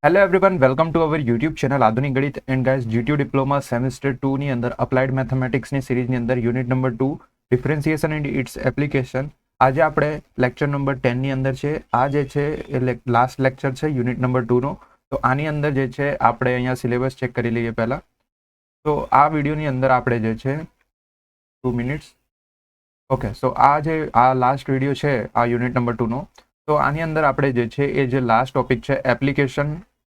Hello everyone, welcome to our YouTube channel Adhunik Ganit and guys GTU diploma semester 2 ની અંદર applied મેથેમેટિક્સની સિરીઝની અંદર unit number 2 differentiation and its application આજે આપણે લેક્ચર નંબર 10 ની અંદર છે. આ જે છે એ લાસ્ટ લેક્ચર છે યુનિટ નંબર 2 નો. તો આની અંદર જે છે આપણે અહીંયા સિલેબસ ચેક કરી લઈએ પહેલા. તો આ વિડીયોની અંદર આપણે જે છે 2 મિનિટ્સ ઓકે. સો આ લાસ્ટ વિડીયો છે આ યુનિટ નંબર 2 નો. તો આની અંદર આપણે જે છે એ જે લાસ્ટ ટોપિક છે એપ્લિકેશન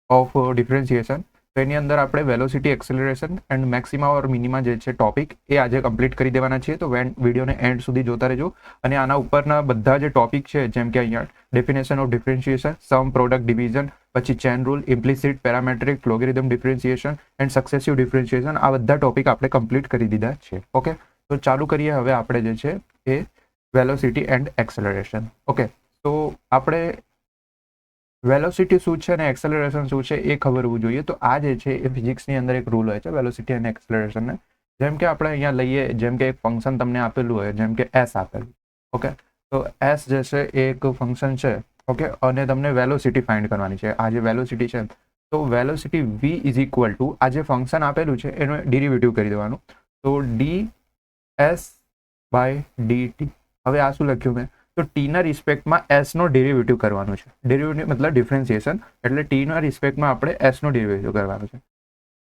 ઓફ ડિફરન્સિએશન, તો એની અંદર આપણે velocity, acceleration and maxima or minima જે છે ટોપિક એ આજે કમ્પ્લીટ કરી દેવાના છીએ. તો વિડીયોને એન્ડ સુધી જોતા રહેજો. અને આના ઉપરના બધા જે ટોપિક છે જેમ કે અહીંયા definition of differentiation, sum, product, division, પછી chain rule, implicit, parametric, logarithm differentiation and successive differentiation, આ બધા ટોપિક આપણે કમ્પ્લીટ કરી દીધા છે. ઓકે, તો ચાલુ કરીએ હવે આપણે જે છે એ વેલોસિટી એન્ડ એક્સેલરેશન. ઓકે, તો આપણે વેલોસિટી શું છે અને એક્સેલરેશન શું છે એ ખબર હોવું જોઈએ. તો આ જે છે એ ફિઝિક્સની અંદર એક રૂલ હોય છે વેલોસિટી અને એક્સેલરેશનને. જેમ કે આપણે અહીંયા લઈએ, જેમ કે એક ફંક્શન તમને આપેલું હોય, જેમ કે એસ આપેલું. ઓકે, તો એસ જે છે એ એક ફંક્શન છે. ઓકે, અને તમને વેલોસિટી ફાઇન્ડ કરવાની છે. આ જે વેલોસિટી છે તો velocity v is equal to આ જે ફંક્શન આપેલું છે એનું ડેરિવેટિવ કરી દેવાનું. તો D S by D T. હવે આ શું લખ્યું મેં? તો ટીના રિસ્પેક્ટમાં એસનો ડેરિવેટિવ કરવાનું છે. ડેરિવેટિવ मतलब डिफरेंशिएशन, એટલે ટીના રિસ્પેક્ટમાં આપણે એસનો ડેરિવેટિव करवाना है.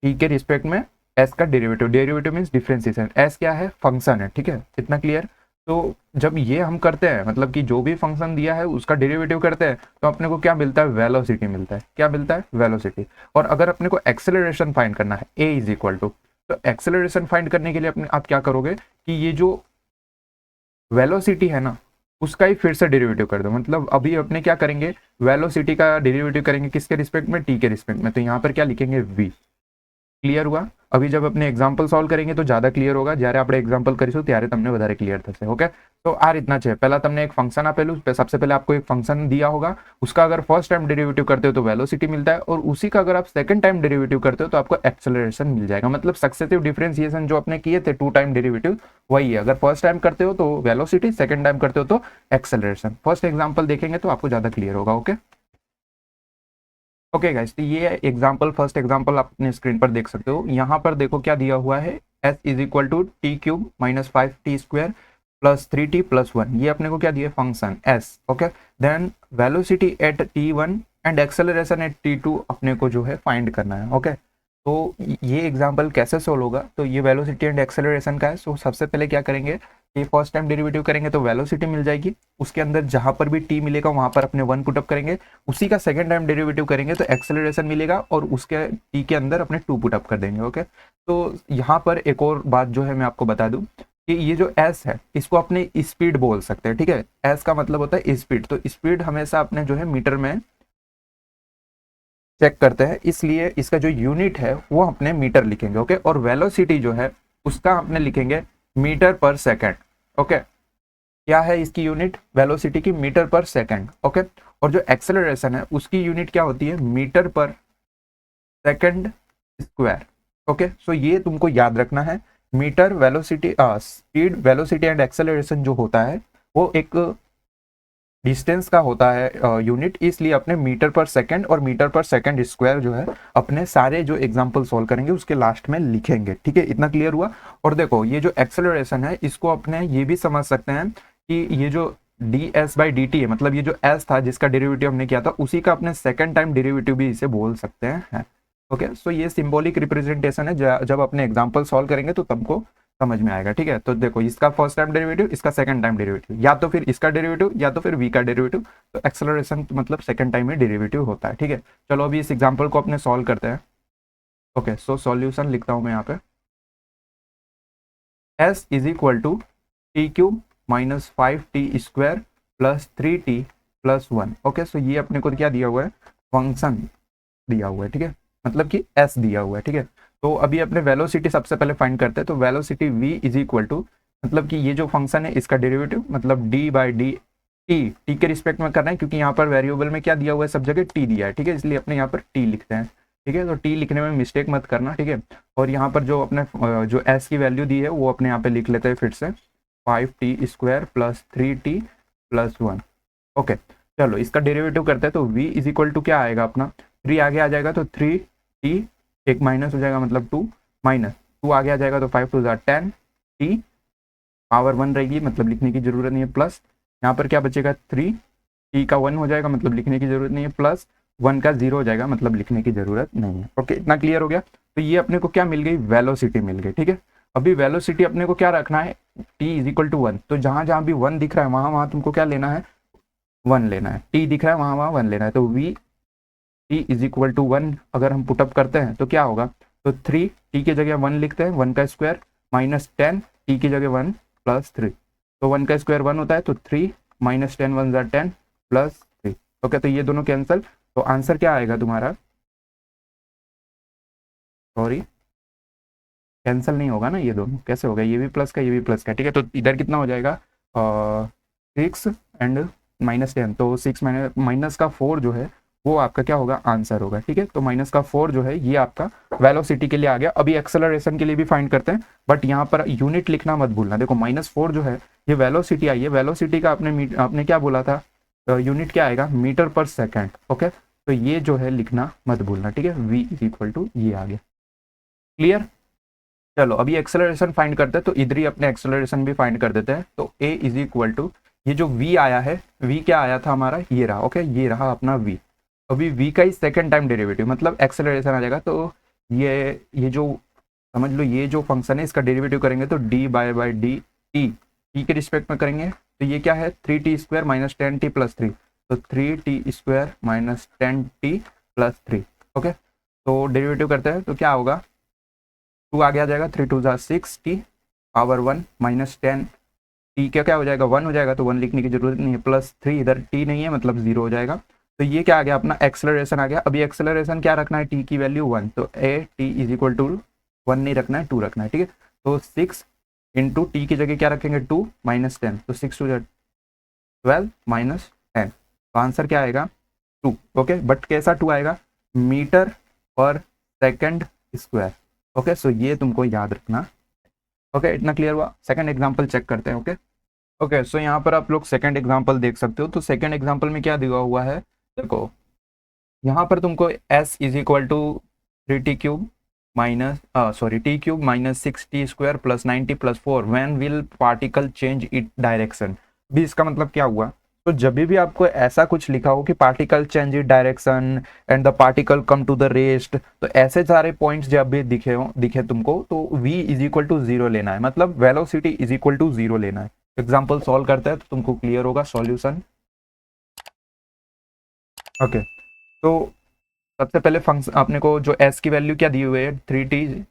टी के रिस्पेक्ट में एस का derivative. Derivative means differentiation. S क्या है? फंक्शन है. ठीक है, इतना क्लियर. तो जब ये हम करते हैं, मतलब कि जो भी फंक्शन दिया है उसका डेरिवेटिव करते हैं, तो अपने को क्या मिलता है? वेलोसिटी मिलता है. क्या मिलता है? वेलोसिटी. और अगर अपने को एक्सेलरेशन फाइंड करना है, ए इज इक्वल टू, तो एक्सेलरेशन फाइंड करने के लिए अपने आप क्या करोगे कि ये जो वेलोसिटी है ना उसका ही फिर से डेरिवेटिव कर दो. मतलब अभी अपने क्या करेंगे? वेलोसिटी का डेरिवेटिव करेंगे किसके रिस्पेक्ट में? टी के रिस्पेक्ट में. तो यहाँ पर क्या लिखेंगे? वी. क्लियर हुआ? अभी जब अपने एग्जाम्पल सॉल्व करेंगे तो ज्यादा क्लियर होगा. જ્યારે આપણે एग्जाम्पल કરીશું ત્યારે તમને વધારે ક્લિयर થશે. ओके, तो आ રીતના છે. पहला तुमने एक फंक्शन આપેલું, सबसे पहले आपको एक फंक्शन दिया होगा, उसका अगर फर्स्ट टाइम डेरिवेटिव करते हो तो वेलोसिटी मिलता है, और उसी का अगर आप सेकंड टाइम डेरिवेटिव करते हो तो आपको एक्सेलरेशन मिल जाएगा. मतलब सक्सेसिव डिफरेंशिएशन जो आपने किए थे 2 टाइम डेरिवेटिव वही है. अगर फर्स्ट टाइम करते हो तो वेलोसिटी, सेकंड टाइम करते हो तो एक्सेलरेशन. फर्स्ट एग्जाम्पल देखेंगे तो आपको ज्यादा क्लियर होगा. ओके ओके गाइस, तो ये एग्जाम्पल, फर्स्ट एग्जाम्पल आप अपने स्क्रीन पर देख सकते हो. यहाँ पर देखो क्या दिया हुआ है, S is equal to T cube minus 5t square plus 3t plus 1. ये अपने को क्या दिया? Function S. Okay, then velocity at t1 and acceleration at t2 अपने को जो है फाइंड करना है. ओके, तो ये एग्जाम्पल कैसे सोल्व होगा? तो ये वेलोसिटी एंड एक्सेलरेशन का है. सो सबसे पहले क्या करेंगे कि फर्स्ट टाइम डेरिवेटिव करेंगे तो वेलोसिटी मिल जाएगी. उसके अंदर जहां पर भी टी मिलेगा वहां पर अपने 1 पुटअप करेंगे. उसी का सेकंड टाइम डेरिवेटिव करेंगे तो एक्सेलरेशन मिलेगा, और उसके टी के अंदर अपने 2 पुटअप कर देंगे. ओके, तो यहाँ पर एक और बात जो है मैं आपको बता दूं कि ये जो एस है इसको अपने स्पीड बोल सकते हैं. ठीक है, एस का मतलब होता है स्पीड. तो स्पीड हमेशा अपने जो है मीटर में चेक करते हैं, इसलिए इसका जो यूनिट है वो अपने मीटर लिखेंगे. ओके, और वेलोसिटी जो है उसका अपने लिखेंगे मीटर पर सेकंड. ओके, क्या है इसकी यूनिट? वेलोसिटी की मीटर पर सेकंड. ओके, और जो एक्सेलरेशन है उसकी यूनिट क्या होती है? मीटर पर सेकंड स्क्वायर. ओके, सो ये तुमको याद रखना है. Metre, velocity, speed, velocity and acceleration जो होता है वो एक डिस्टेंस का होता है यूनिट, इसलिए अपने मीटर पर सेकंड और मीटर पर सेकंड स्क्वायर जो है अपने सारे जो एग्जांपल सॉल्व करेंगे उसके लास्ट में लिखेंगे. ठीक है, इतना क्लियर हुआ. और देखो ये जो एक्सेलरेशन है इसको अपने ये भी समझ सकते हैं कि ये जो D S by D T है, मतलब ये जो एस था जिसका डेरिवेटिव हमने किया था उसी का अपने सेकंड टाइम डेरिवेटिव भी इसे बोल सकते हैं. ओके, सो ये सिंबॉलिक रिप्रेजेंटेशन है. जब अपने एग्जाम्पल सॉल्व करेंगे तो तुमको समझ में आएगा. ठीक है, तो देखो इसका फर्स्ट टाइम डेरिवेटिव, इसका सेकंड टाइम डेरिवेटिव, या तो फिर इसका डेरिवेटिव या तो फिर v का डेरिवेटिव. तो एक्सेलरेशन मतलब सेकंड टाइम में डेरिवेटिव होता है. ठीक है, चलो अभी इस एग्जांपल को अपने सॉल्व करते हैं. ओके, सो सॉल्यूशन लिखता हूं मैं यहाँ पे. s is equal to T cube minus 5t square plus 3t plus 1. Okay, so ये अपने को क्या दिया हुआ है? फंक्शन दिया हुआ है. ठीक है, मतलब कि s दिया हुआ है. ठीक है, तो अभी अपने वेलोसिटी सबसे पहले फाइंड करते हैं. तो velocity v is equal to, मतलब कि ये जो फंक्शन है इसका डेरिवेटिव मतलब d बाई डी टी के रिस्पेक्ट में करना है, क्योंकि यहाँ पर वेरिएबल में क्या दिया हुआ है? सब जगह t दिया है. ठीक है, इसलिए अपने यहाँ पर t लिखते हैं. ठीक है, तो t लिखने में मिस्टेक मत करना. ठीक है, और यहाँ पर जो अपने जो s की वैल्यू दी है वो अपने यहाँ पे लिख लेते हैं फिर से 5t square plus 3t plus 1. Okay, चलो इसका डेरिवेटिव करते हैं. तो v इज इक्वल टू क्या आएगा अपना? 3 आगे आ जाएगा तो 3t, एक माइनस हो जाएगा मतलब 2, माइनस 2 आगे आ जाएगा तो 5 2 10, t पावर 1 रहेगी मतलब लिखने की जरूरत नहीं है, प्लस यहाँ पर क्या बचेगा 3, t का 1 हो जाएगा मतलब लिखने की जरूरत नहीं है, प्लस 1 का 0 हो जाएगा मतलब लिखने की जरूरत नहीं है। ओके, इतना क्लियर हो गया। तो ये अपने को क्या मिल गई, वेलोसिटी मिल गई। ठीक है, अभी वेलोसिटी अपने को क्या रखना है, t इज इक्वल टू 1। तो जहां जहां भी 1 दिख रहा है वहां वहां तुमको क्या लेना है, 1 लेना है। t दिख रहा है वहां वहां 1 लेना है। तो v t is equal to 1 अगर हम पुटअप करते हैं तो क्या होगा, तो 3 t की जगह 1 लिखते हैं, 1 का स्क्वायर माइनस 10 t की जगह 1 प्लस 3। तो 1 का स्क्वायर 1 होता है, तो 3 माइनस 10 1 ज़ा 10 प्लस 3। ओके, तो ये दोनों कैंसिल, तो आंसर क्या आएगा तुम्हारा, सॉरी कैंसिल नहीं होगा ना, ये दोनों कैसे होगा, ये भी प्लस का ये भी प्लस का। ठीक है, तो इधर कितना हो जाएगा 6 एंड माइनस 10, तो 6 माइनस का 4 जो है वो आपका क्या होगा, आंसर होगा। ठीक है, तो माइनस का 4 जो है ये आपका वेलोसिटी के लिए आ गया। अभी एक्सेलरेशन के लिए भी फाइंड करते हैं, बट यहाँ पर यूनिट लिखना मत भूलना। देखो -4 जो है ये वेलोसिटी आई है, वेलोसिटी का आपने क्या बोला था, यूनिट क्या आएगा, मीटर पर सेकेंड। ओके, तो ये जो है लिखना मत भूलना। ठीक है, v इज इक्वल टू ये आ गया। क्लियर, चलो अभी एक्सेलरेशन फाइंड करते हैं, तो इधर ही अपने एक्सेलरेशन भी फाइंड कर देते हैं। तो a इज इक्वल टू ये जो v आया है, v क्या आया था हमारा, ये रहा। ओके, ये रहा अपना v। अभी v का ही सेकंड टाइम डेरिवेटिव मतलब एक्सेलरेशन आ जाएगा। तो ये जो समझ लो, ये जो फंक्शन है इसका डेरिवेटिव करेंगे तो डी बाई डी टी के रिस्पेक्ट में करेंगे। तो ये क्या है, 3t square minus 10t plus 3। तो 3t square minus 10t plus 3। Okay, तो डेरिवेटिव करते हैं तो क्या होगा, 2 आगे आ जाएगा, 3 2 6t पावर 1 माइनस 10 t क्या क्या हो जाएगा, 1 हो जाएगा, तो 1 लिखने की जरूरत नहीं है, प्लस 3 इधर t नहीं है मतलब 0 हो जाएगा। तो ये क्या आ गया, अपना एक्सेलरेशन आ गया। अभी एक्सेलरेशन क्या रखना है, t की वैल्यू 1, तो a t is equal to 1 नहीं रखना है, 2 रखना है। ठीक है, तो 6 इंटू टी की जगह क्या रखेंगे, 2 माइनस 10, तो 6 2 12 माइनस 10, तो आंसर क्या आएगा 2। ओके, बट कैसा 2 आएगा, मीटर पर सेकंड स्क्वायर। ओके, सो ये तुमको याद रखना। ओके, इतना क्लियर हुआ। सेकंड एग्जांपल चेक करते हैं। ओके ओके, सो यहाँ पर आप लोग सेकंड एग्जांपल देख सकते हो। तो सेकंड एग्जांपल में क्या दिया हुआ है, देखो यहाँ पर तुमको s is equal to 3t cube minus T cube minus 6t square plus 90 plus 4 when will particle change it direction. भी इसका मतलब क्या हुआ, तो जब भी आपको ऐसा कुछ लिखा हो कि particle change it direction and the particle come to the rest, तो ऐसे सारे पॉइंट्स जब भी दिखे तुमको, तो v इज इक्वल टू 0 लेना है, मतलब वेलोसिटी इज इक्वल टू 0 लेना है। एग्जाम्पल सॉल्व करते हैं तो तुमको क्लियर होगा सॉल्यूशन। ओके, तो सबसे पहले फंक्शन अपने को जो s की वैल्यू क्या दी हुई है, 3t,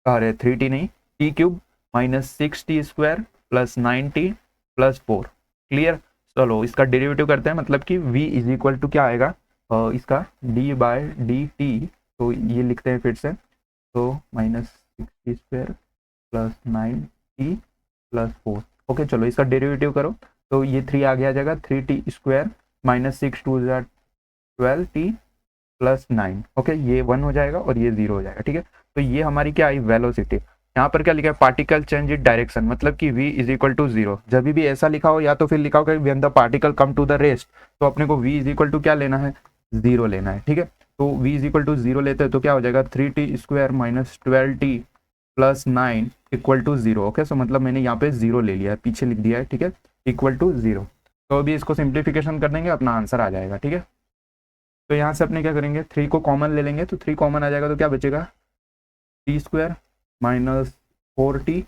अरे 3t नहीं, t cube minus 6t square plus 9t plus 4। Clear, चलो इसका डेरिवेटिव करते हैं, मतलब कि v इज इक्वल टू क्या आएगा, इसका d बाय डी टी। तो ये लिखते हैं फिर से, तो minus 6t square plus 9t plus 4। Okay, चलो इसका डेरिवेटिव करो, तो ये 3 आगे आ जाएगा, 3t square minus 6 2 12t plus 9। Okay, ये 1 हो जाएगा और ये 0 हो जाएगा। ठीक है, तो ये हमारी क्या आई, वेलोसिटी। यहाँ पर क्या लिखा है, पार्टिकल चेंज इट डायरेक्शन, मतलब कि v इज इक्वल टू 0। जब भी ऐसा लिखा हो या तो फिर लिखा हो कि when the particle come to the rest, तो अपने को v इज इक्वल टू क्या लेना है, 0 लेना है। ठीक है, तो v इज इक्वल टू 0 लेते हैं तो क्या हो जाएगा, 3t square minus 12t plus 9 equal to 0। Okay, so मतलब मैंने यहाँ पे 0 ले लिया है, पीछे लिख दिया है। ठीक है, इक्वल टू 0। तो अभी इसको सिंप्लीफिकेशन कर देंगे, अपना आंसर आ जाएगा। ठीक है, तो यहाँ से अपने क्या करेंगे, 3 को कॉमन ले लेंगे, तो 3 कॉमन आ जाएगा, तो क्या बचेगा, T square minus 4t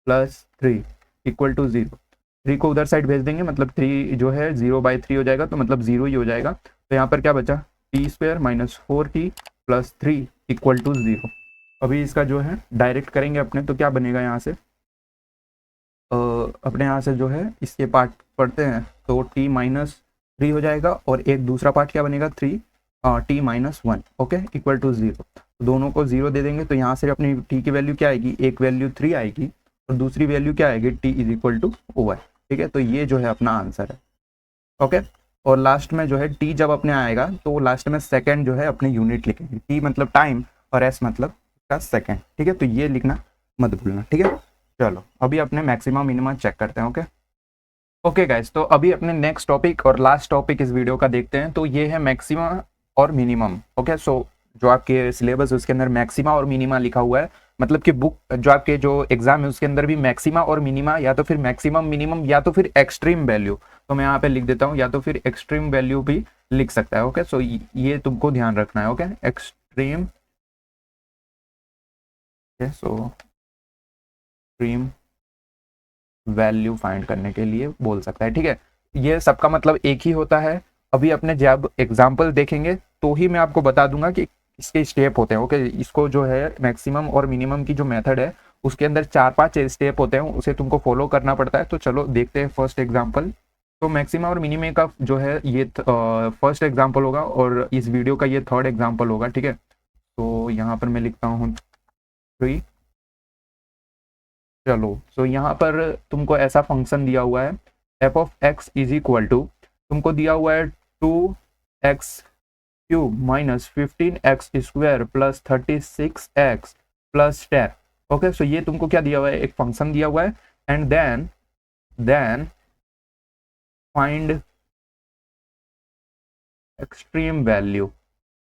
plus 3 equal to 0। 3 को उधर साइड भेज देंगे, मतलब 3 जो है 0/3 हो जाएगा, तो मतलब 0 ही हो जाएगा। तो यहाँ पर क्या बचा, T square minus 4t plus 3 equal to 0। अभी इसका जो है डायरेक्ट करेंगे अपने, तो क्या बनेगा यहाँ से, अपने यहाँ से जो है इसके पार्ट पढ़ते हैं, तो t माइनस 3 हो जाएगा, और एक दूसरा पार्ट क्या बनेगा, 3 t minus 1। Okay, equal to 0। दोनों को 0 दे देंगे, तो यहाँ से अपनी t की वैल्यू क्या आएगी, एक वैल्यू 3 आएगी और दूसरी वैल्यू क्या आएगी, t is equal to y। ठीक है, तो ये जो है अपना आंसर है। ओके, और लास्ट में जो है t जब अपने आएगा, तो लास्ट में सेकेंड जो है अपने यूनिट लिखेंगे, t मतलब टाइम और s मतलब का सेकेंड। ठीक है, तो ये लिखना मत भूलना। ठीक है, चलो अभी अपने मैक्सिमम मिनिमम चेक करते हैं। ओके गाइस, तो अभी अपने नेक्स्ट टॉपिक और लास्ट टॉपिक इस वीडियो का देखते हैं। तो ये है मैक्सिमा और मिनिमम। ओके, सो जो आपके सिलेबस उसके अंदर मैक्सिमा और मिनिमा लिखा हुआ है, मतलब कि बुक जो आपके जो एग्जाम है उसके अंदर भी मैक्सिमा और मिनिमा या तो फिर मैक्सिमम मिनिमम या तो फिर एक्सट्रीम वैल्यू, तो मैं यहाँ पे लिख देता हूँ या तो फिर एक्सट्रीम वैल्यू भी लिख सकता है। ओके, सो ये तुमको ध्यान रखना है। ओके, एक्सट्रीम, सो एक्सट्रीम वैल्यू फाइंड करने के लिए बोल सकता है। ठीक है, ये सबका मतलब एक ही होता है। अभी अपने जब एग्जाम्पल देखेंगे तो ही मैं आपको बता दूंगा कि इसके स्टेप होते हैं। ओके, इसको जो है मैक्सिमम और मिनिमम की जो मेथड है उसके अंदर 4-5 स्टेप होते हैं, उसे तुमको फॉलो करना पड़ता है। तो चलो देखते हैं फर्स्ट एग्जाम्पल। तो मैक्सिमम और मिनिमम का जो है ये फर्स्ट एग्जाम्पल होगा और इस वीडियो का ये थर्ड एग्जाम्पल होगा। ठीक है, तो यहाँ पर मैं लिखता हूँ 3। चलो, सो यहाँ पर तुमको ऐसा फंक्शन दिया हुआ है, F of X is equal to, तुमको दिया हुआ है 2x³ minus 15x² plus 36x plus 10। Okay, so ये तुमको क्या दिया हुआ है, एक फंक्शन दिया हुआ है। And then find extreme value.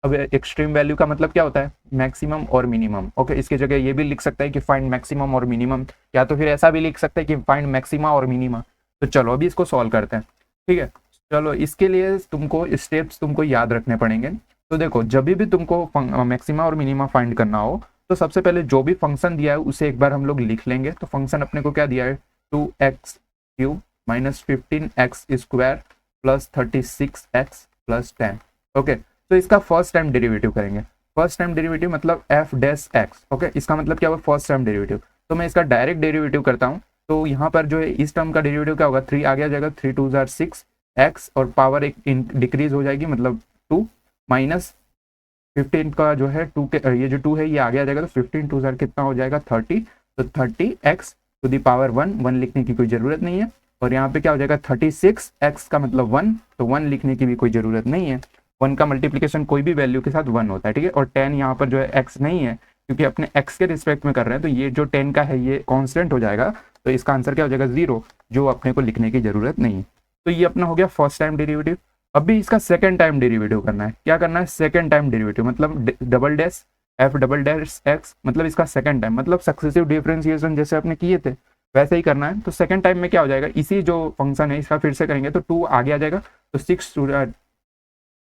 अब एक्सट्रीम वैल्यू का मतलब क्या होता है, मैक्सिमम और मिनिमम। ओके, इसकी जगह ये भी लिख सकता है कि फाइंड मैक्सिमम और मिनिमम, या तो फिर ऐसा भी लिख सकता है कि फाइंड मैक्सिमा और मिनिमा। तो चलो अभी इसको सॉल्व करते हैं। ठीक है, चलो इसके लिए तुमको स्टेप्स तुमको याद रखने पड़ेंगे। तो देखो, जब भी तुमको मैक्सिमा और मिनिमा फाइंड करना हो तो सबसे पहले जो भी फंक्शन दिया है उसे एक बार हम लोग लिख लेंगे। तो फंक्शन अपने को क्या दिया है, 2x³ minus 15x² plus 36x plus 10। Okay, तो इसका फर्स्ट टाइम डेरिवेटिव करेंगे। फर्स्ट टाइम डेरिवेटिव मतलब एफ डैश एक्स। ओके, इसका मतलब क्या हुआ, फर्स्ट टाइम डेरिवेटिव। तो मैं इसका डायरेक्ट डेरिवेटिव करता हूँ। तो यहाँ पर जो है इस टर्म का डेरिवेटिव क्या होगा, 3 आगे आ जाएगा, 3 2 जार 6 एक्स और पावर एक डिक्रीज हो जाएगी मतलब 2 माइनस 15 का जो है 2 के ये जो 2 है ये आगे आ जाएगा, तो 15 2 जार कितना हो जाएगा 30। तो 30x टू द पावर 1 लिखने की कोई ज़रूरत नहीं है। और यहाँ पे क्या हो जाएगा 36x का मतलब 1, तो 1 लिखने की भी कोई ज़रूरत नहीं है। 1 का मल्टीप्लीकेशन कोई भी वैल्यू के साथ 1 होता है। ठीक है, और 10 यहाँ पर जो है x नहीं है क्योंकि अपने x के रिस्पेक्ट में कर रहे हैं, तो ये जो 10 का है ये कांस्टेंट हो जाएगा। तो इसका आंसर क्या हो जाएगा 0, जो अपने को लिखने की जरूरत नहीं है। तो ये अपना हो गया फर्स्ट टाइम डेरिवेटिव। अभी इसका सेकंड टाइम डेरिवेटिव करना है। क्या करना है, सेकंड टाइम डेरिवेटिव मतलब double dash F double dash x, मतलब इसका सेकंड टाइम, मतलब सक्सेसिव डिफरेंशिएशन जैसे आपने किए थे वैसे ही करना है। तो सेकंड टाइम में क्या हो जाएगा, इसी जो फंक्शन है इसका फिर से करेंगे, तो 2 आगे आ जाएगा, तो 6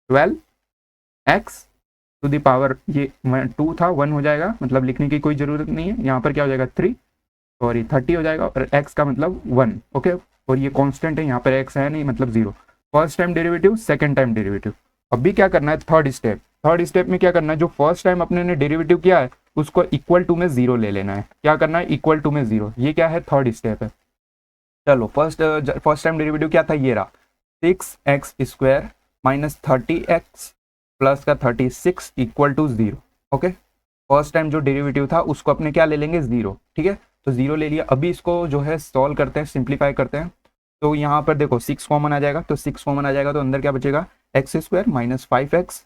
12 एक्स टू द पावर, ये 2 था 1 हो जाएगा, मतलब लिखने की कोई ज़रूरत नहीं है। यहाँ पर क्या हो जाएगा 3 और ये 30 हो जाएगा, और x का मतलब 1। ओके, और ये कांस्टेंट है, यहाँ पर x है नहीं मतलब 0। First time derivative, second time derivative. अभी क्या करना है, थर्ड स्टेप। थर्ड स्टेप में क्या करना है, जो फर्स्ट टाइम अपने ने डेरिवेटिव किया है उसको इक्वल टू में 0 ले लेना है। क्या करना है, इक्वल टू में 0। ये क्या है, थर्ड स्टेप है। चलो फर्स्ट टाइम डेरिवेटिव क्या था, ये रहा 6x² माइनस 30x प्लस का 36 equal to 0। Okay, first time जो डेरिवेटिव था उसको अपने क्या ले लेंगे 0। ठीक है, तो 0 ले लिया। अभी इसको जो है सॉल्व करते हैं, सिंप्लीफाई करते हैं। तो यहाँ पर देखो 6 कॉमन आ जाएगा, तो 6 कॉमन आ जाएगा तो अंदर क्या बचेगा, x² minus 5x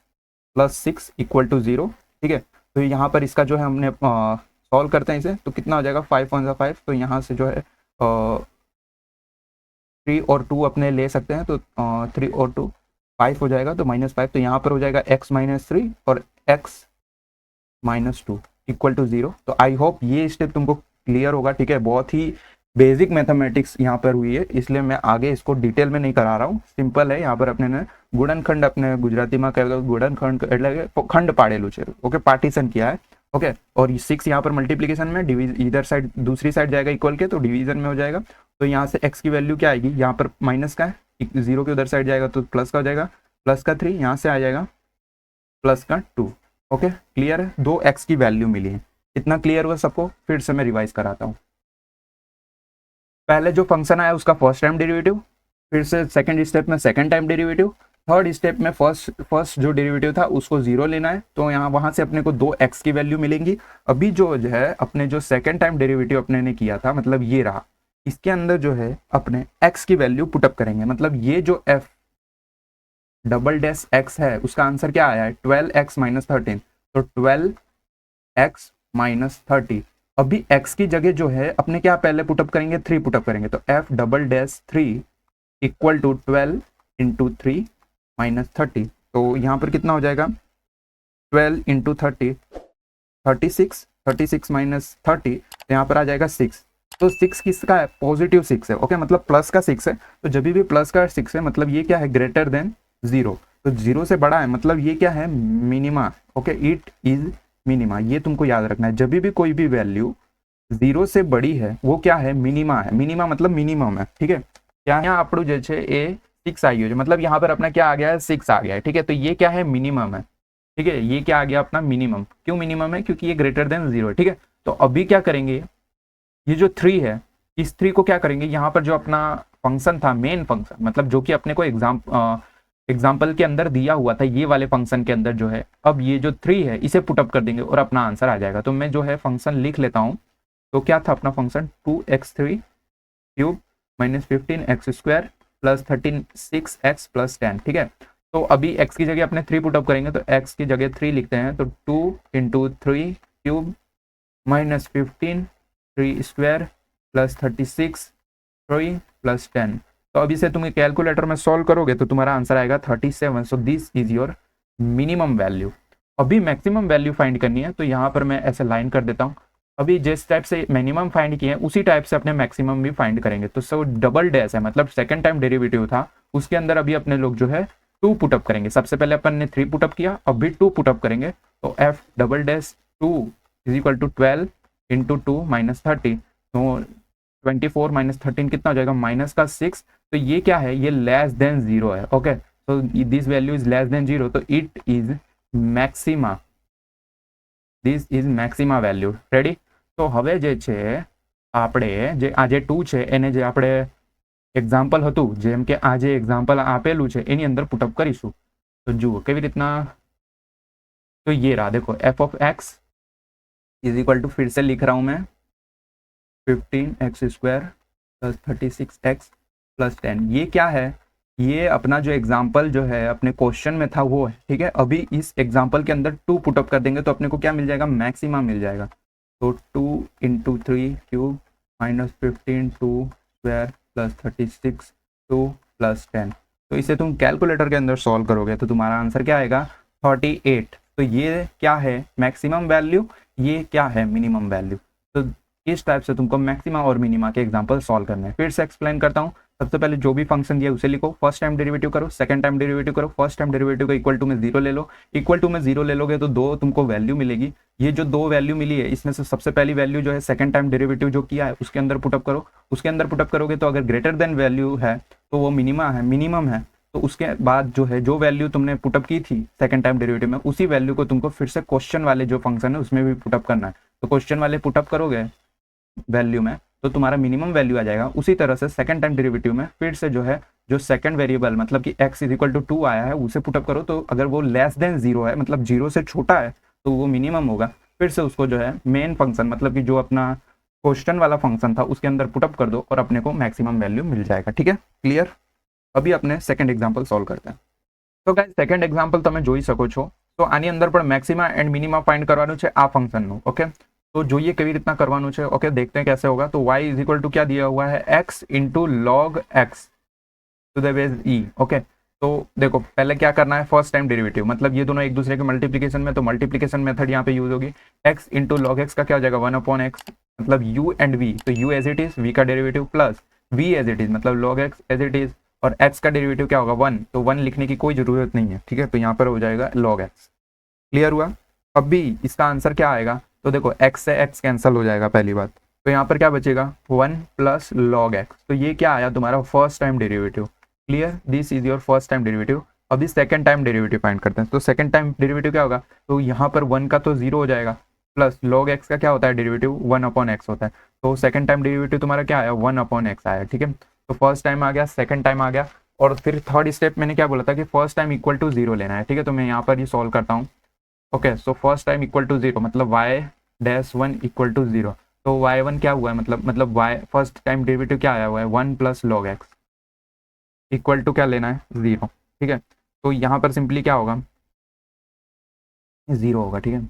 plus 6 equal to 0। ठीक है, तो यहाँ पर इसका जो है हमने सॉल्व करते हैं इसे, तो कितना हो जाएगा 5 1 5। तो यहाँ से जो है 3 और 2 अपने ले सकते हैं, तो 3 और 2 5 हो जाएगा, तो -5। तो यहाँ पर हो जाएगा x माइनस 3 और x माइनस 2 इक्वल टू 0। तो आई होप ये स्टेप तुमको क्लियर होगा। ठीक है, बहुत ही बेसिक मैथमेटिक्स यहाँ पर हुई है, इसलिए मैं आगे इसको डिटेल में नहीं करा रहा हूँ। सिंपल है, यहाँ पर अपने ने गुणनखंड, अपने गुजराती में कहते गुणनखंड એટલે खंड पाड़ेलू છે। ओके, पार्टीशन किया है। ओके, और 6 यहाँ पर मल्टीप्लीकेशन में, इधर साइड दूसरी साइड जाएगा इक्वल के, तो डिवीजन में हो जाएगा। तो यहाँ से x की वैल्यू क्या आएगी, यहाँ पर माइनस का है, 0 के उधर साइड जाएगा तो प्लस का हो जाएगा, प्लस का 3 यहाँ से आ जाएगा, प्लस का 2। ओके, क्लियर है, 2x की वैल्यू मिली है। इतना क्लियर हुआ सबको, फिर से मैं रिवाइज कराता हूँ। पहले जो फंक्शन आया उसका फर्स्ट टाइम डेरिवेटिव, फिर से सेकंड स्टेप में second time derivative, third step में फर्स्ट जो डेरिवेटिव था उसको 0 लेना है। तो यहाँ वहां से अपने को 2x की वैल्यू मिलेंगी। अभी जो है अपने जो सेकंड टाइम डेरिवेटिव अपने ने किया था, मतलब ये रहा, इसके अंदर जो है अपने x की वैल्यू पुटअप करेंगे। मतलब ये जो f डबल डैश x है उसका आंसर क्या आया है, 12x माइनस 13। तो 12x माइनस 30। अभी x की जगह जो है अपने क्या पहले पुटअप करेंगे, 3 पुटअप करेंगे। तो f double dash 3 equal to 12 into 3 minus 30। तो यहाँ पर कितना हो जाएगा 12 इंटू 30 36, 36 माइनस 30, तो यहाँ पर आ जाएगा 6। तो 6 किसका है, पॉजिटिव 6 है। ओके, मतलब प्लस का 6 है, तो जब भी प्लस का 6 है मतलब ये क्या है, ग्रेटर देन 0। तो 0 से बड़ा है मतलब ये क्या है, minima. Okay, it is minima, ये तुमको याद रखना है। जब भी कोई भी वैल्यू 0 से बड़ी है वो क्या है, मिनिमा है। मिनिमा मतलब मिनिमम है, ठीक है। क्या यहाँ આપણું જે છે એ 6 आ गया, मतलब यहाँ पर अपना क्या आ गया है, 6 आ गया है, ठीक है। तो ये क्या है, मिनिमम है, ठीक है। ये क्या आ गया अपना मिनिमम, क्यों मिनिमम है, क्योंकि ये ग्रेटर देन 0 है, ठीक है। तो अभी क्या करेंगे, ये जो 3 है इस 3 को क्या करेंगे, यहाँ पर जो अपना फंक्शन था, मेन फंक्शन, मतलब जो कि अपने को एग्जाम्पल के अंदर दिया हुआ था, ये वाले फंक्शन के अंदर जो है, अब ये जो 3 है इसे पुटअप कर देंगे और अपना आंसर आ जाएगा। तो मैं जो है फंक्शन लिख लेता हूँ। तो क्या था अपना function, 2x3 cube minus 15x² plus 36x plus 10, ठीक है। तो अभी x की जगह अपने 3 पुटअप करेंगे, तो x की जगह 3 लिखते हैं। तो 2 into 3 cube minus 15 3 square plus 36 3 plus 10। तो अभी से तुम कैलकुलेटर में सॉल्व करोगे तो तुम्हारा आंसर आएगा 37। So this is your minimum value. अभी मैक्सिमम वैल्यू फाइंड करनी है, तो यहाँ पर मैं ऐसे लाइन कर देता हूँ। अभी जिस टाइप से मिनिमम फाइंड किए हैं उसी टाइप से अपने मैक्सिमम भी फाइंड करेंगे। तो सो डबल डैश है, मतलब सेकंड टाइम डेरिवेटिव था, उसके अंदर अभी अपने लोग जो है 2 पुटअप करेंगे। सबसे पहले अपन ने 3 पुटअप किया, अब भी 2 पुटअप करेंगे। तो F double dash 2 is equal to 12 into 2 minus 30। तो 24 माइनस 13 कितना हो जाएगा, माइनस का 6। तो ये क्या है, ये लेस देन 0 है। ओके, तो this value is less than 0, तो it is maxima, this is maxima value. Ready. तो હવે જે છે આપણે જે આ જે 2 છે એને જે આપણે એક્ઝામ્પલ હતું, જેમ કે આ જે એક્ઝામ્પલ આપેલું છે એની અંદર પુટઅપ કરીશું। તો જુઓ કેવી રીતના, तो ये रहा, देखो F of X is equal to, फिर से लिख रहा हूँ मैं, 15x² प्लस 36x प्लस 10। ये क्या है, ये अपना जो एग्जाम्पल जो है अपने क्वेश्चन में था वो है, ठीक है। अभी इस एग्जाम्पल के अंदर 2 पुटअप कर देंगे तो अपने को क्या मिल जाएगा, मैक्सिमा मिल जाएगा। तो 2 into 3 cube minus 15 2 square plus 36 2 plus 10। तो इसे तुम कैलकुलेटर के अंदर सॉल्व करोगे तो तुम्हारा आंसर क्या आएगा, 38। तो ये क्या है, मैक्सिमम वैल्यू, ये क्या है, मिनिमम वैल्यू। तो इस टाइप से तुमको मैक्सिमा और मिनिमा के एग्जांपल सॉल्व करने हैं। फिर से एक्सप्लेन करता हूँ। सबसे पहले जो भी फंक्शन दिया उसे लिखो, फर्स्ट टाइम डेरिवेटिव करो, सेकंड टाइम डेरिवेटिव करो, फर्स्ट टाइम डेरिवेटिव का इक्वल टू में 0 ले लो, इक्वल टू में 0 ले लोगे तो 2 तुमको वैल्यू मिलेगी। ये जो 2 वैल्यू मिली है इसमें से सबसे पहली वैल्यू जो है सेकंड टाइम डेरिवेटिव जो किया है उसके अंदर पुटअप करो। उसके अंदर पुटअप करोगे तो अगर ग्रेटर देन वैल्यू है तो वो मिनिमा है, मिनिमम है। तो उसके बाद जो है, जो वैल्यू तुमने पुटअप की थी सेकंड टाइम डेरिवेटिव में, उसी वैल्यू को तुमको फिर से क्वेश्चन वाले जो फंक्शन है उसमें भी पुटअप करना है। तो क्वेश्चन वाले पुटअप करोगे वैल्यू में तो तुम्हारा मिनिमम वैल्यू आ जाएगा। उसी तरह से सेकंड टाइम डेरिवेटिव में फिर से जो है, जो सेकंड वेरिएबल मतलब कि x इज इक्वल टू 2 आया है उसे पुटअप करो। तो अगर वो लेस देन 0 है, मतलब 0 से छोटा है, तो वो मिनिमम होगा। फिर से उसको जो है मेन फंक्शन, मतलब कि जो अपना क्वेश्चन वाला फंक्शन था उसके अंदर पुटअप कर दो और अपने को मैक्सिमम वैल्यू मिल जाएगा। ठीक है, क्लियर। अभी अपने सेकंड एग्जाम्पल सॉल्व करते हैं। तो गाइस सेकंड एग्जाम्पल તમે જોઈ શકો છો। તો આની અંદર પણ મેક્સિમા એન્ડ મિનિમા फाइंड કરવાનું છે આ ફંક્શનનું। ઓકે, तो જોઈએ કેવી રીતના કરવાનું છે। ઓકે, देखते हैं कैसे होगा। तो y इज इक्वल टू क्या दिया हुआ है, x into log X to the base E. Okay, तो देखो पहले क्या करना है, फर्स्ट टाइम डेरिवेटिव, मतलब ये दोनों एक दूसरे के मल्टीप्लीकेशन में, तो मल्टीप्लीकेशन मेथड यहाँ पे यूज होगी। x इंटू लॉग एक्स का क्या हो जाएगा, 1/x, मतलब u एंड v, तो u as it is, v का derivative plus v as it is, मतलब log X as it is, और x का डेरिवेटिव क्या होगा 1, तो 1 लिखने की कोई जरूरत नहीं है। ठीक है, तो यहाँ पर हो जाएगा log x। क्लियर हुआ। अब भी इसका आंसर क्या आएगा, तो देखो x से x कैंसिल हो जाएगा पहली बात, तो यहाँ पर क्या बचेगा 1 प्लस लॉग x। तो ये क्या आया तुम्हारा first time derivative. Clear, this is your first time derivative. अभी सेकंड टाइम डेरिवेटिव फाइंड करते हैं। तो सेकंड टाइम डेरिवेटिव क्या होगा, तो यहाँ पर 1 का तो 0 हो जाएगा, प्लस लॉग x का क्या होता है डेरिवेटिव, 1/x होता है। तो सेकंड टाइम डेरिवेटिव तुम्हारा क्या आया, 1/x आया। ठीक है, तो फर्स्ट टाइम आ गया, सेकंड टाइम आ गया, और फिर थर्ड स्टेप मैंने क्या बोला था कि फर्स्ट टाइम इक्वल टू 0 लेना है। ठीक है, तो मैं यहाँ पर ये सॉल्व करता हूँ। Okay, so first time equal to 0 मतलब y-1 इक्वल टू 0। तो y1 क्या हुआ है, मतलब y फर्स्ट टाइम डेरिवेटिव क्या आया हुआ है 1 plus log X equal to क्या लेना है 0। ठीक है, तो यहाँ पर सिंपली क्या होगा, 0 होगा। ठीक है,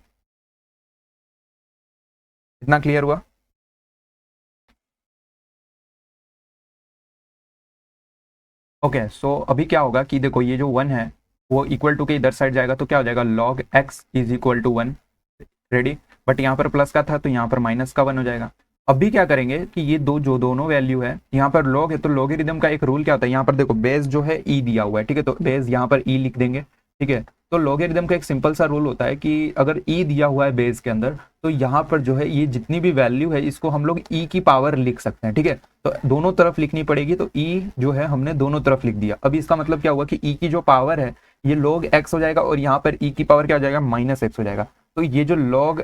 इतना क्लियर हुआ। ओके, सो अभी क्या होगा कि देखो ये जो 1 है वो इक्वल टू के इधर साइड जाएगा तो क्या हो जाएगा, log x is equal to 1। Ready, but यहाँ पर प्लस का था तो यहाँ पर माइनस का 1 हो जाएगा। अभी क्या करेंगे कि ये दोनों वैल्यू है, यहाँ पर log है तो लॉगरिथम का एक रूल क्या होता है, यहाँ पर देखो बेस जो है e दिया हुआ है, ठीक है, तो बेस यहाँ पर e लिख देंगे, ठीक है। तो लॉगरिथम का एक सिंपल सा रूल होता है कि अगर e दिया हुआ है बेस के अंदर तो यहाँ पर जो है ये जितनी भी वैल्यू है इसको हम लोग e की पावर लिख सकते हैं, ठीक है। तो दोनों तरफ लिखनी पड़ेगी, तो e जो है हमने दोनों तरफ लिख दिया। अभी इसका मतलब क्या हुआ कि e की जो पावर है ये log x हो जाएगा और यहाँ पर e की पावर क्या हो जाएगा, माइनस x हो जाएगा। तो ये जो log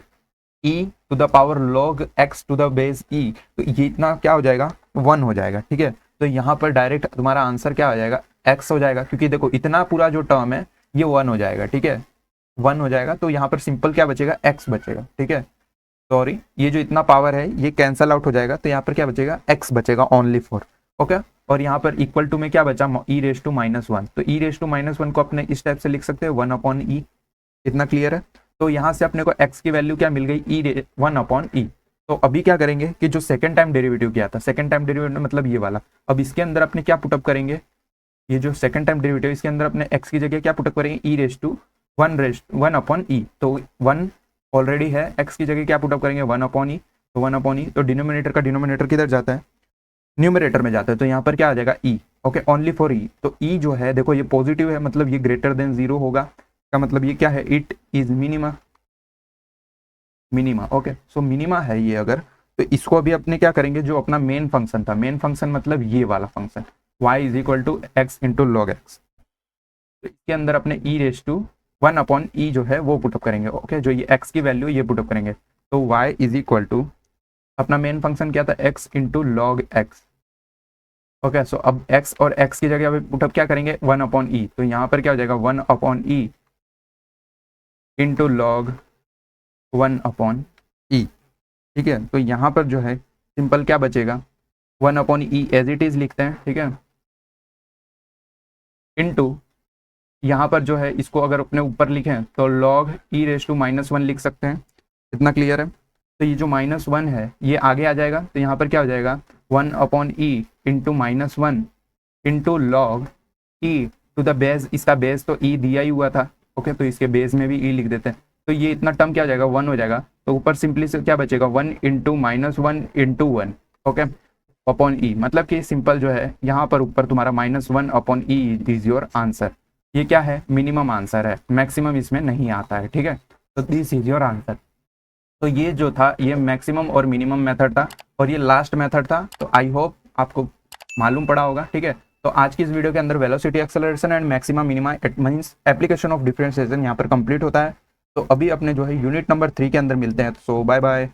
e to the power log x to the base e, तो ये इतना क्या हो जाएगा, 1 हो जाएगा, ठीक है। तो यहाँ पर डायरेक्ट तुम्हारा आंसर क्या हो जाएगा, x हो जाएगा, क्योंकि देखो इतना पूरा जो टर्म है ये 1 हो जाएगा, ठीक है, 1 हो जाएगा। तो यहाँ पर सिंपल क्या बचेगा, x बचेगा, ठीक है। सॉरी, ये जो इतना पावर है ये कैंसल आउट हो जाएगा, तो यहाँ पर क्या बचेगा, x बचेगा ओनली फॉर, ओके। और यहाँ पर इक्वल टू में क्या बचा, e रेस टू माइनस 1, तो e रेस टू माइनस 1 को अपने इस टाइप से लिख सकते हैं 1 अपॉन ई। इतना क्लियर है। तो यहाँ से अपने को x की वैल्यू क्या मिल गई, 1 अपॉन ई। तो अभी क्या करेंगे कि जो सेकंड टाइम डेरिवेटिव किया था, सेकंड टाइम डेरिवेटिव मतलब ये वाला, अब इसके अंदर अपने क्या पुटअप करेंगे, ये जो सेकंड टाइम डेरिवेटिव इसके अंदर अपने x की जगह क्या पुटअप करेंगे, e रेस टू 1 अपॉन ई। तो 1 ऑलरेडी है, x की जगह क्या पुटअप करेंगे, 1 अपॉन ई। तो 1 अपॉन ई, तो डिनोमिनेटर का डिनोमिनेटर किधर जाता है, न्यूमरेटर में जाता है, तो यहाँ पर क्या आ जाएगा e, okay, only for e। तो e जो है देखो ये पॉजिटिव है, मतलब ये ग्रेटर देन 0 होगा, का मतलब ये क्या है, it is minima, minima, okay. So minima है ये अगर, तो इसको अभी अपने क्या करेंगे, जो अपना मेन फंक्शन था, मेन फंक्शन मतलब ये वाला function y is equal to X into log X, तो इसके अंदर अपने e raise to 1 upon E जो है वो पुटअप करेंगे, ओके। जो ये x की वैल्यू ये पुटअप करेंगे, तो y इज इक्वल टू अपना मेन फंक्शन क्या था, x into log X, okay. So अब x और x की जगह पुटअप क्या करेंगे, 1 अपॉन ई, तो यहाँ पर क्या हो जाएगा 1 upon E into log 1 upon E, ठीक है। तो यहाँ पर जो है सिंपल क्या बचेगा, 1 upon E as it is लिखते हैं, ठीक है, इनटू यहाँ पर जो है इसको अगर अपने ऊपर लिखें तो log e raise to minus 1 लिख सकते हैं। इतना क्लियर है। तो ये जो माइनस 1 है ये आगे आ जाएगा, तो यहाँ पर क्या हो जाएगा 1 upon E into minus 1 into log E to the base, इसका बेस तो e दिया ही हुआ था, ओके, तो इसके बेस में भी e लिख देते हैं। तो ये इतना टर्म क्या हो जाएगा, 1 हो जाएगा। तो ऊपर सिंपली से क्या बचेगा, 1 into minus 1 into 1, okay, upon E, मतलब कि सिंपल जो है यहाँ पर ऊपर तुम्हारा minus 1 upon E is your answer. ये क्या है, मिनिमम आंसर है, मैक्सिमम इसमें नहीं आता है, ठीक है। तो दिस इज योर आंसर। तो ये जो था ये मैक्सिमम और मिनिमम मेथड था और ये लास्ट मेथड था। तो आई होप आपको मालूम पड़ा होगा, ठीक है। तो आज की इस वीडियो के अंदर velocity acceleration and maxima minima it means application of differentiation यहाँ पर कंप्लीट होता है। तो अभी अपने जो है यूनिट नंबर 3 के अंदर मिलते हैं। सो बाय बाय।